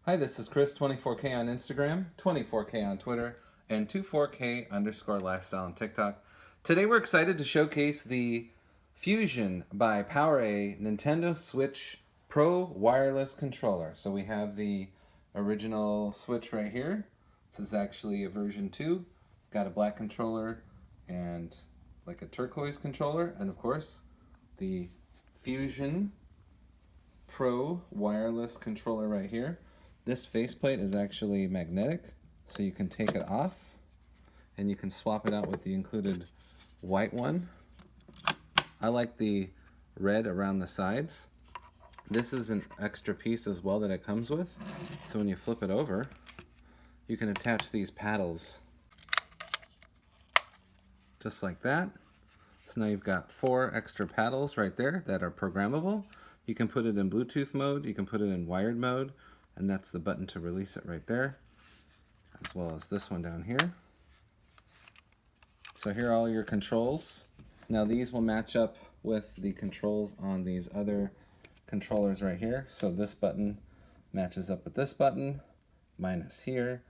Hi, this is Chris, 24K on Instagram, 24K on Twitter, and 24K_lifestyle on TikTok. Today we're excited to showcase the Fusion by PowerA Nintendo Switch Pro wireless controller. So we have the original Switch right here. This is actually a version 2. Got a black controller and like a turquoise controller, and of course the Fusion Pro wireless controller right here. This faceplate is actually magnetic, so you can take it off and you can swap it out with the included white one. I like the red around the sides. This is an extra piece as well that it comes with, so when you flip it over, you can attach these paddles just like that. So now you've got 4 extra paddles right there that are programmable. You can put it in Bluetooth mode, you can put it in wired mode, and that's the button to release it right there, as well as this one down here. So here are all your controls. Now these will match up with the controls on these other controllers right here. So this button matches up with this button, minus here,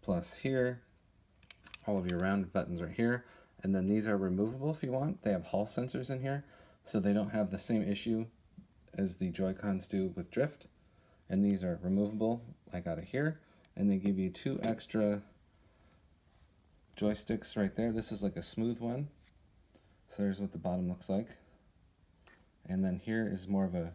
plus here, all of your round buttons right here. And then these are removable if you want. They have Hall sensors in here, so they don't have the same issue as the Joy-Cons do with drift. And these are removable, like out of here. And they give you 2 extra joysticks right there. This is like a smooth one. So there's what the bottom looks like. And then here is more of a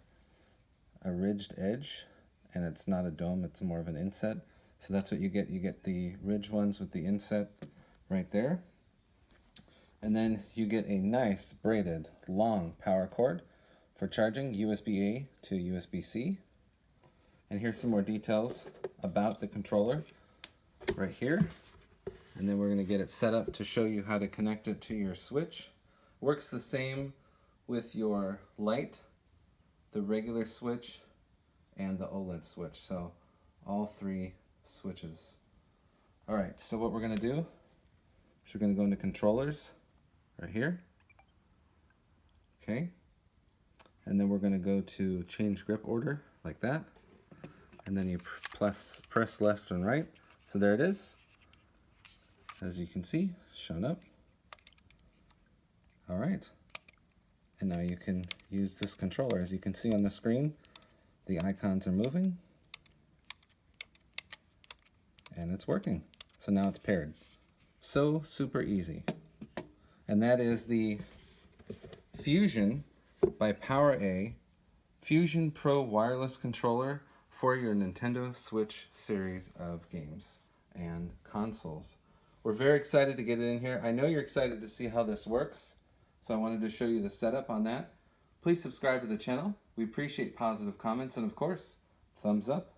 ridged edge, and it's not a dome, it's more of an inset. So that's what you get. You get the ridge ones with the inset right there. And then you get a nice braided long power cord for charging, USB-A to USB-C. And here's some more details about the controller right here. And then we're going to get it set up to show you how to connect it to your Switch. Works the same with your light, the regular Switch, and the OLED Switch. So all 3 switches. All right, so what we're going to do is we're going to go into controllers right here. Okay. And then we're going to go to change grip order like that. And then you press left and right. So there it is. As you can see, shown up. All right. And now you can use this controller. As you can see on the screen, the icons are moving. And it's working. So now it's paired. So super easy. And that is the Fusion by PowerA Fusion Pro wireless controller for your Nintendo Switch series of games and consoles. We're very excited to get it in here. I know you're excited to see how this works, so I wanted to show you the setup on that. Please subscribe to the channel. We appreciate positive comments and, of course, thumbs up.